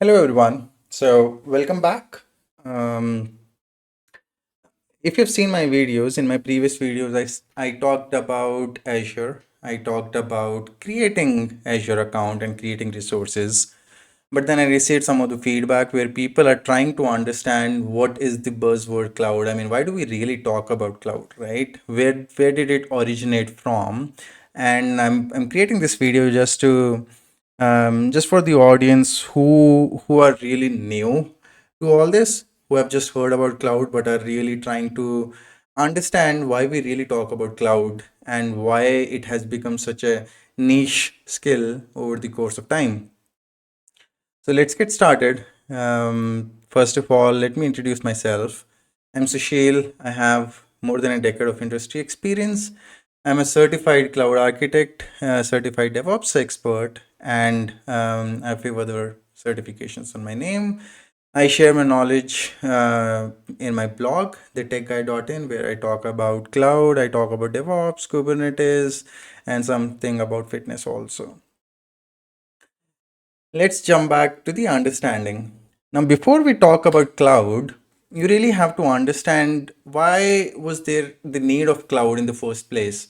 Hello, everyone. So, welcome back. Um, if you've seen my videos, in my previous videos, I talked about Azure. I talked about creating Azure account and creating resources. But then I received some of the feedback where people are trying to understand what is the buzzword cloud. I mean, why do we really talk about cloud, right? Where did it originate from? And I'm creating this video just for the audience who are really new to all this, who have just heard about cloud but are really trying to understand why we really talk about cloud and why it has become such a niche skill over the course of time. So let's get started. First of all, let me introduce myself. I'm Sushil. I have more than a decade of industry experience. I'm a certified cloud architect, certified DevOps expert, and I have a few other certifications on my name. I share my knowledge in my blog, thetechguy.in, where I talk about cloud, I talk about DevOps, Kubernetes, and something about fitness also. Let's jump back to the understanding. Now, before we talk about cloud, you really have to understand why was there the need of cloud in the first place,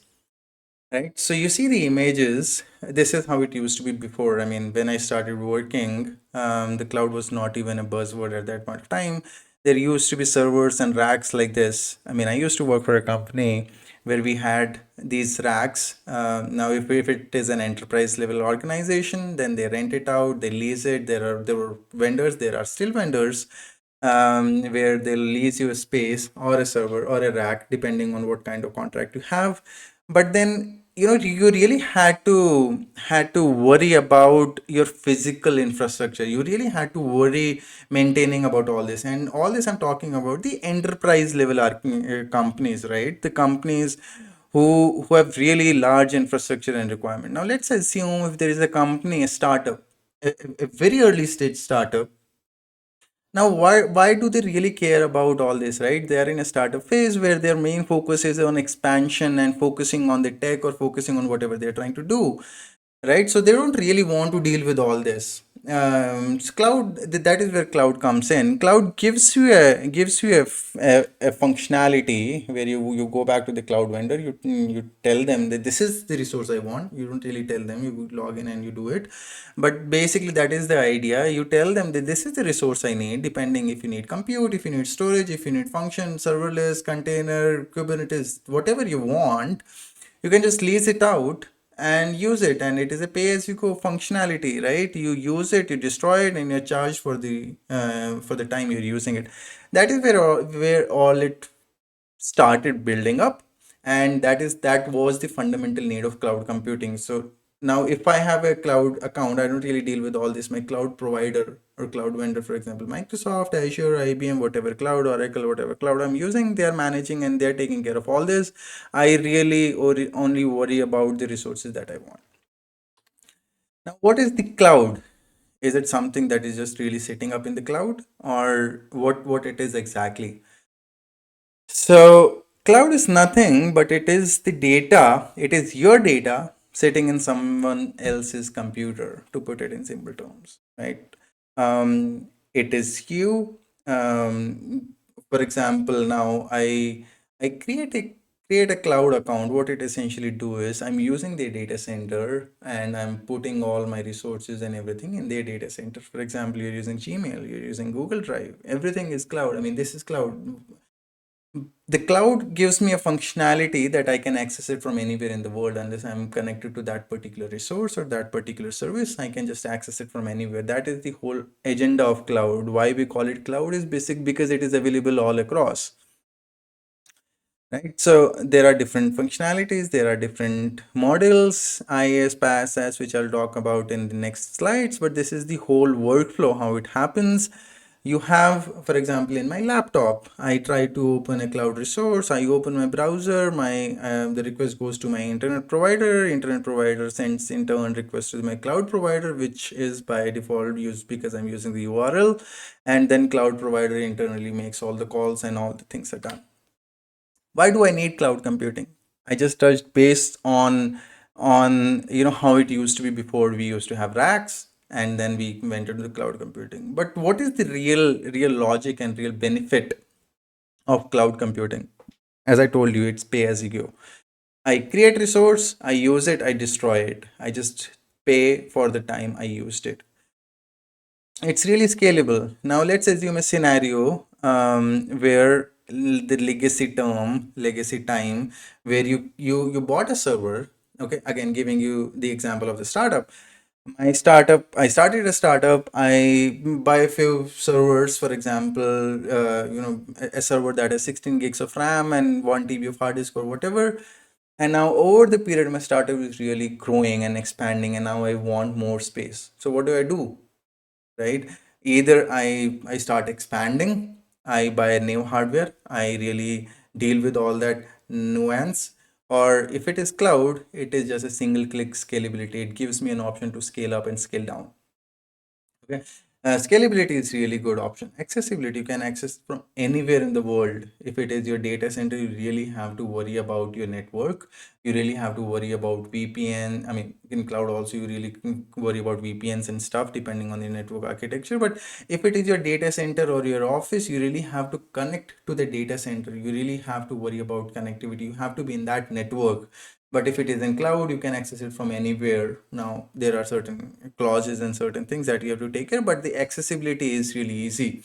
right? So you see the images. This is how it used to be before. I mean, when I started working, the cloud was not even a buzzword at that point of time. There used to be servers and racks like this. I mean, I used to work for a company where we had these racks. Now, if it is an enterprise level organization, then they rent it out, they lease it. There were vendors. There are still vendors where they'll lease you a space or a server or a rack, depending on what kind of contract you have. But then you really had to worry about your physical infrastructure. You really had to worry maintaining about all this, and all this I'm talking about the enterprise level companies, right? The companies who have really large infrastructure and requirement. Now let's assume if there is a company, a startup, a very early stage startup. Now, why do they really care about all this, right? They are in a startup phase where their main focus is on expansion and focusing on the tech or focusing on whatever they're trying to do, right? So they don't really want to deal with all this. That is where cloud comes in. Cloud gives you a functionality where you go back to the cloud vendor. You tell them that this is the resource I want. You don't really tell them. You log in and you do it. But basically, that is the idea. You tell them that this is the resource I need, depending if you need compute, if you need storage, if you need function, serverless, container, Kubernetes, whatever you want. You can just lease it out and use it, and it is a pay as you go functionality, right? You use it, you destroy it, and you're charged for the time you're using it. That is where all it started building up, and that was the fundamental need of cloud computing. So now if I have a cloud account, I don't really deal with all this. My cloud provider or cloud vendor, for example, Microsoft, Azure, IBM, whatever cloud, Oracle, whatever cloud I'm using, they are managing and they're taking care of all this. I really only worry about the resources that I want. Now, what is the cloud? Is it something that is just really sitting up in the cloud, or what it is exactly? So, cloud is nothing but it is the data, it is your data sitting in someone else's computer, to put it in simple terms, right? It is you. For example, now I create a cloud account. What it essentially do is I'm using their data center and I'm putting all my resources and everything in their data center. For example, you're using Gmail, you're using Google Drive, everything is cloud. I mean, this is cloud. The cloud gives me a functionality that I can access it from anywhere in the world unless I'm connected to that particular resource or that particular service. I can just access it from anywhere. That is the whole agenda of cloud. Why we call it cloud is basic because it is available all across. Right. So there are different functionalities, there are different models, IaaS, PaaS, SaaS, which I'll talk about in the next slides, but this is the whole workflow, how it happens. You have, for example, in my laptop, I try to open a cloud resource. I open my browser. The request goes to my internet provider. Internet provider sends in turn request to my cloud provider, which is by default used because I'm using the URL, and then cloud provider internally makes all the calls and all the things are done. Why do I need cloud computing? I just touched based on how it used to be before. We used to have racks. and then we went into the cloud computing. But what is the real logic and real benefit of cloud computing? As I told you, it's pay as you go. I create resource, I use it, I destroy it. I just pay for the time I used it. It's really scalable. Now let's assume a scenario where the legacy time, where you bought a server. Okay, again giving you the example of the startup. I started a startup. I buy a few servers, for example, a server that has 16 gigs of RAM and 1 TB of hard disk or whatever. And now over the period, my startup is really growing and expanding, and now I want more space. So what do? Right? Either I start expanding, I buy new hardware, I really deal with all that nuance, or if it is cloud, it is just a single click scalability. It gives me an option to scale up and scale down. Okay. Scalability is really good option. Accessibility, you can access from anywhere in the world. If it is your data center, you really have to worry about your network. You really have to worry about VPN. I mean, in cloud also, you really can worry about VPNs and stuff depending on the network architecture. But if it is your data center or your office, you really have to connect to the data center. You really have to worry about connectivity. You have to be in that network. But if it is in cloud, you can access it from anywhere. Now, there are certain clauses and certain things that you have to take care, but the accessibility is really easy.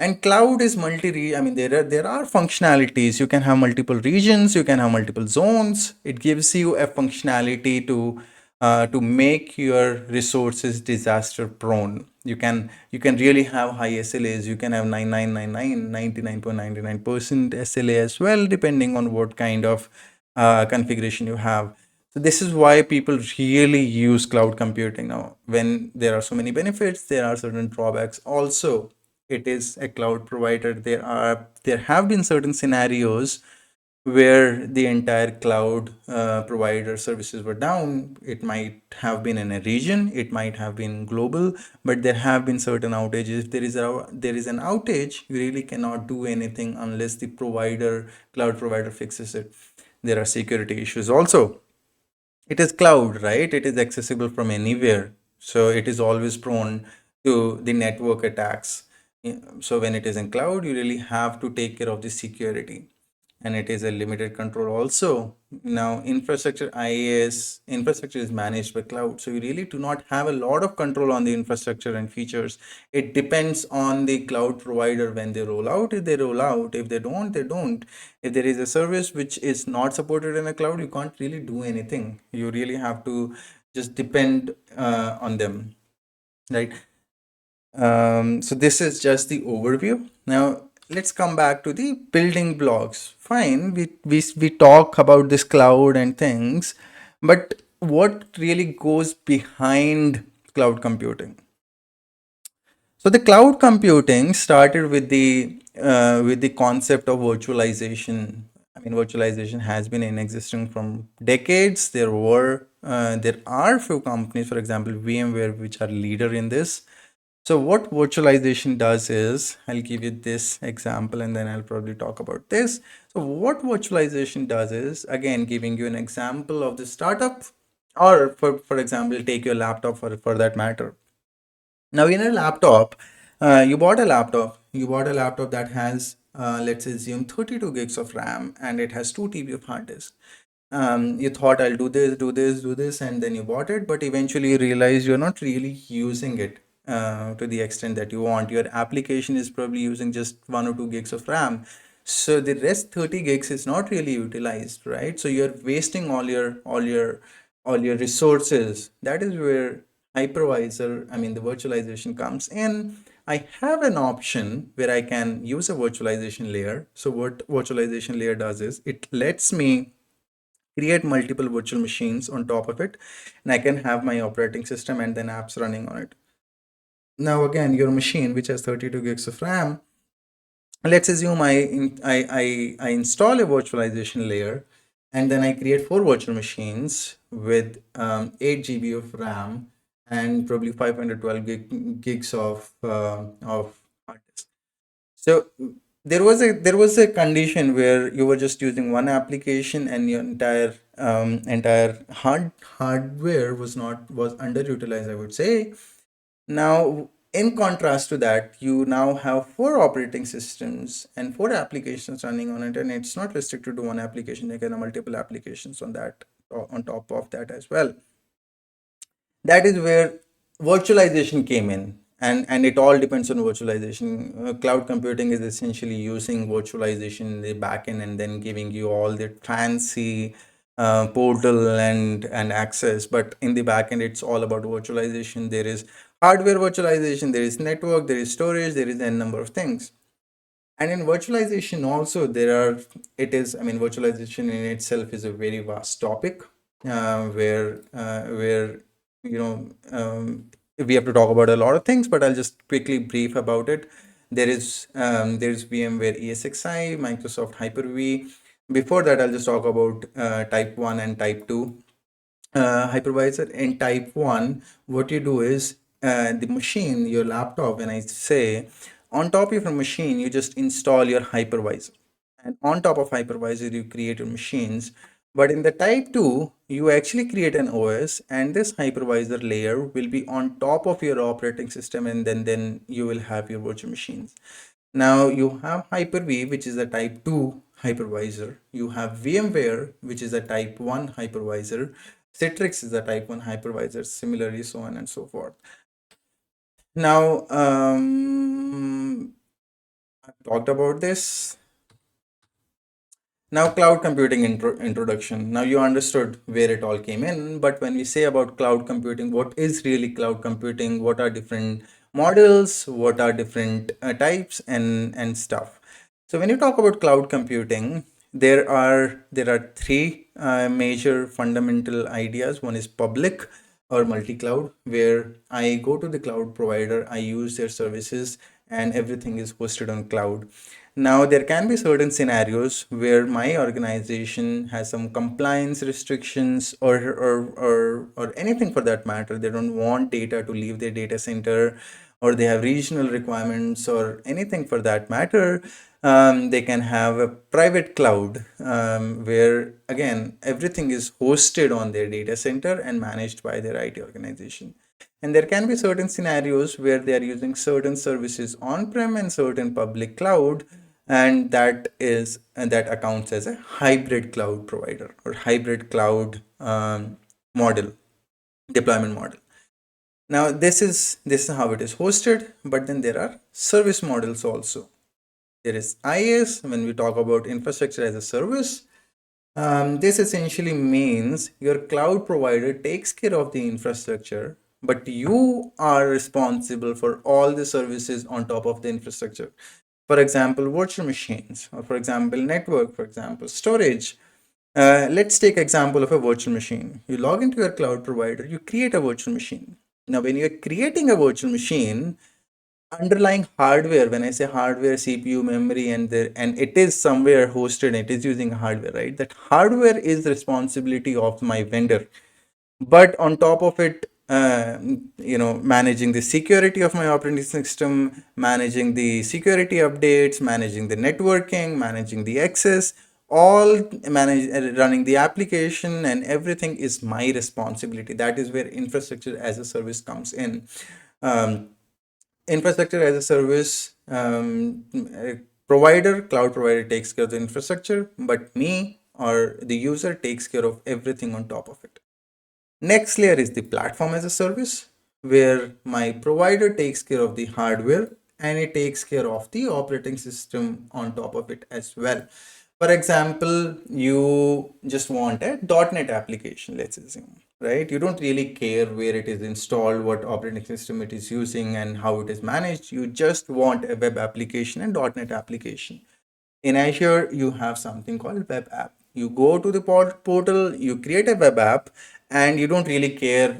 And cloud is I mean, there are functionalities. You can have multiple regions, you can have multiple zones. It gives you a functionality to make your resources disaster prone. You can really have high SLAs. You can have 99.99% SLA as well, depending on what kind of configuration you have. So this is why people really use cloud computing now. When there are so many benefits, there are certain drawbacks also. It is a cloud provider. There have been certain scenarios where the entire cloud provider services were down. It might have been in a region, it might have been global, but there have been certain outages. If there is an outage, you really cannot do anything unless the cloud provider fixes it. There are security issues also. It is cloud, right? It is accessible from anywhere. So it is always prone to the network attacks. So when it is in cloud, you really have to take care of the security. And it is a limited control also. Now, infrastructure is managed by cloud. So you really do not have a lot of control on the infrastructure and features. It depends on the cloud provider when they roll out. If they roll out, if they don't, they don't. If there is a service which is not supported in a cloud, you can't really do anything. You really have to just depend on them, right? So this is just the overview. Now let's come back to the building blocks. Fine, we talk about this cloud and things, but what really goes behind cloud computing? So the cloud computing started with the concept of virtualization. I mean, virtualization has been in existence from decades. There are few companies, for example, VMware, which are leader in this. So what virtualization does is, I'll give you this example and then I'll probably talk about this. So what virtualization does is, again, giving you an example of the startup, or for example, take your laptop for that matter. Now, in a laptop, you bought a laptop that has, let's assume 32 gigs of RAM and it has 2 TB of hard disk. You thought I'll do this, and then you bought it, but eventually you realize you're not really using it to the extent that you want. Your application is probably using just 1 or 2 gigs of RAM. So the rest 30 gigs is not really utilized, right? So you're wasting all your resources. That is where hypervisor, I mean the virtualization comes in. I have an option where I can use a virtualization layer. So what virtualization layer does is it lets me create multiple virtual machines on top of it, and I can have my operating system and then apps running on it. Now again, your machine which has 32 gigs of RAM, let's assume I install a virtualization layer, and then I create 4 virtual machines with 8 GB of RAM and probably 512 gigs of hard disk. So there was a condition where you were just using one application and your entire hardware was underutilized, I would say. Now, in contrast to that, you now have four operating systems and four applications running on it, and it's not restricted to one application. You can have multiple applications on that, on top of that as well. That is where virtualization came in, and it all depends on virtualization. Cloud computing is essentially using virtualization in the backend and then giving you all the fancy portal and access, but in the backend it's all about virtualization. There is hardware virtualization, there is network, there is storage, there is a number of things. And in virtualization also there are, it is, I mean, virtualization in itself is a very vast topic, where you know, we have to talk about a lot of things, but I'll just quickly brief about it. There is VMware ESXi, Microsoft Hyper-V. Before that, I'll just talk about type 1 and type 2 hypervisor. In type 1, what you do is, the machine, your laptop, when I say, on top of your machine you just install your hypervisor, and on top of hypervisor you create your machines. But in the type 2, you actually create an OS, and this hypervisor layer will be on top of your operating system, and then you will have your virtual machines. Now you have Hyper-V, which is a type 2 hypervisor. You have VMware, which is a type 1 hypervisor. Citrix is a type 1 hypervisor, similarly, so on and so forth. Now, I've talked about this. Now, cloud computing introduction. Now, you understood where it all came in. But when we say about cloud computing, what is really cloud computing? What are different models? What are different types and stuff? So, when you talk about cloud computing, there are three major fundamental ideas. One is public or multi-cloud, where I go to the cloud provider, I use their services, and everything is hosted on cloud. Now, there can be certain scenarios where my organization has some compliance restrictions, or anything for that matter. They don't want data to leave their data center, or they have regional requirements, or anything for that matter. They can have a private cloud, where again everything is hosted on their data center and managed by their IT organization. And there can be certain scenarios where they are using certain services on-prem and certain public cloud, and that accounts as a hybrid cloud provider or hybrid cloud model, deployment model. Now, this is how it is hosted, but then there are service models also. There is IaaS. When we talk about infrastructure as a service, this essentially means your cloud provider takes care of the infrastructure, but you are responsible for all the services on top of the infrastructure. For example, virtual machines, or for example, network, for example, storage. Let's take example of a virtual machine. You log into your cloud provider, you create a virtual machine. Now, when you're creating a virtual machine, underlying hardware, when I say hardware, CPU, memory, and it is somewhere hosted, it is using hardware, right? That hardware is the responsibility of my vendor. But on top of it, managing the security of my operating system, managing the security updates, managing the networking, managing the access, all manage running the application, and everything is my responsibility. That is where infrastructure as a service comes in. um, Infrastructure as a service, cloud provider takes care of the infrastructure, but me or the user takes care of everything on top of it. Next layer is the platform as a service, where my provider takes care of the hardware and it takes care of the operating system on top of it as well. For example, you just want a .NET application, let's assume, right? You don't really care where it is installed, what operating system it is using, and how it is managed. You just want a web application and .NET application. In Azure, you have something called web app. You go to the portal, you create a web app, and you don't really care,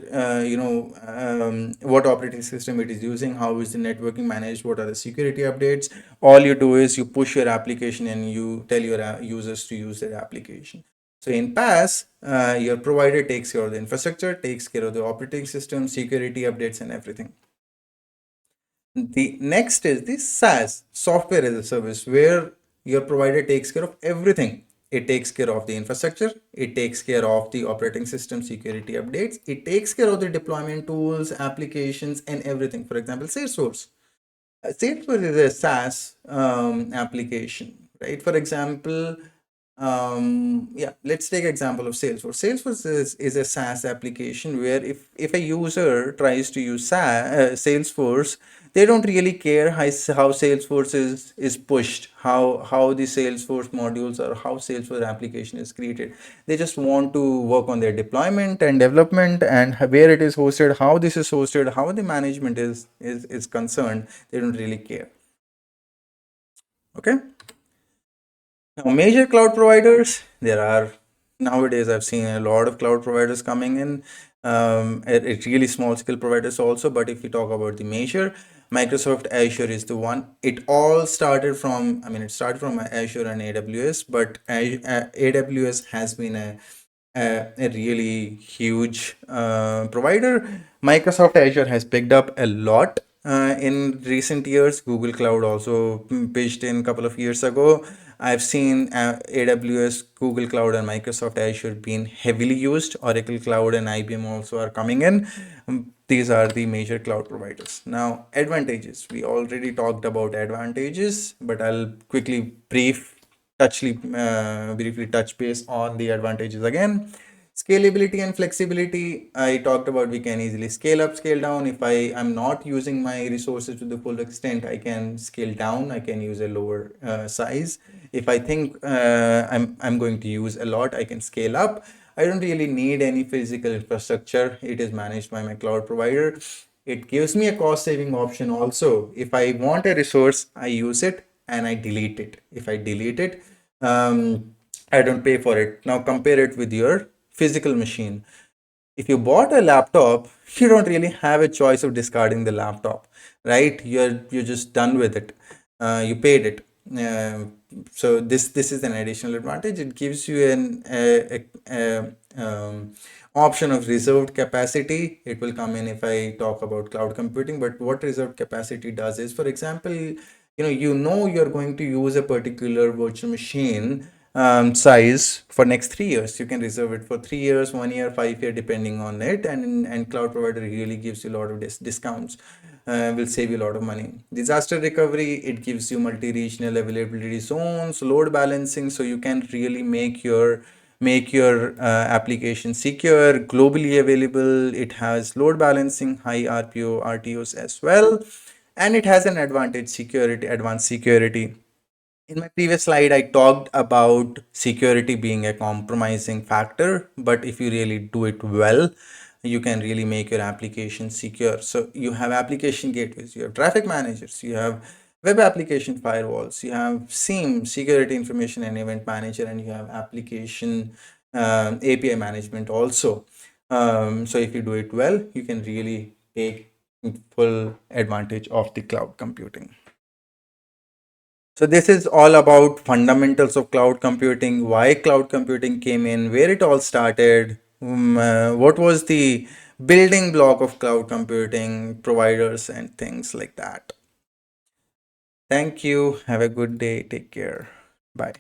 what operating system it is using, how is the networking managed, what are the security updates. All you do is you push your application and you tell your users to use their application. So in PaaS, your provider takes care of the infrastructure, takes care of the operating system, security updates, and everything. The next is the SaaS, software as a service, where your provider takes care of everything. It takes care of the infrastructure. It takes care of the operating system security updates. It takes care of the deployment tools, applications, and everything. For example, Salesforce. Salesforce is a SaaS application, right? For example, yeah, let's take example of Salesforce. Salesforce is a SaaS application where if a user tries to use Salesforce, they don't really care how Salesforce is pushed, how the Salesforce modules or how Salesforce application is created. They just want to work on their deployment and development and where it is hosted, how this is hosted, how the management is concerned. They don't really care. Okay. Now, major cloud providers, there are nowadays I've seen a lot of cloud providers coming in, at really small scale providers also. But if we talk about the major, Microsoft Azure is the one. It all started from, I mean, it started from Azure and AWS, but AWS has been a really huge provider. Microsoft Azure has picked up a lot in recent years. Google Cloud also pitched in a couple of years ago. I've seen AWS, Google Cloud, and Microsoft Azure being heavily used. Oracle Cloud and IBM also are coming in. These are the major cloud providers. Now, advantages. We already talked about advantages, but I'll quickly briefly touch base on the advantages again. Scalability and flexibility. I talked about we can easily scale up, scale down. If I am not using my resources to the full extent, I can scale down. I can use a lower size. If I think I'm going to use a lot, I can scale up. I don't really need any physical infrastructure. It is managed by my cloud provider. It gives me a cost saving option also. If I want a resource, I use it and I delete it. If I delete it, I don't pay for it. Now compare it with your physical machine. If you bought a laptop, you don't really have a choice of discarding the laptop, right? You're just done with it. You paid it. So this is an additional advantage. It gives you an option of reserved capacity. It will come in if I talk about cloud computing. But what reserved capacity does is, for example, you're going to use a particular virtual machine size for next 3 years. You can reserve it for 3 years, 1 year, 5 year, depending on it. And cloud provider really gives you a lot of discounts. Will save you a lot of money. Disaster recovery, it gives you multi-regional availability zones, load balancing, so you can really make your application secure, globally available. It has load balancing, high RPO, RTOs as well, and it has an advanced security. In my previous slide, I talked about security being a compromising factor, but if you really do it well, you can really make your application secure. So you have application gateways, you have traffic managers, you have web application firewalls, you have SIEM, security information and event manager, and you have application API management also. So if you do it well, you can really take full advantage of the cloud computing. So this is all about fundamentals of cloud computing, why cloud computing came in, where it all started, what was the building block of cloud computing, providers, and things like that. Thank you. Have a good day. Take care. Bye.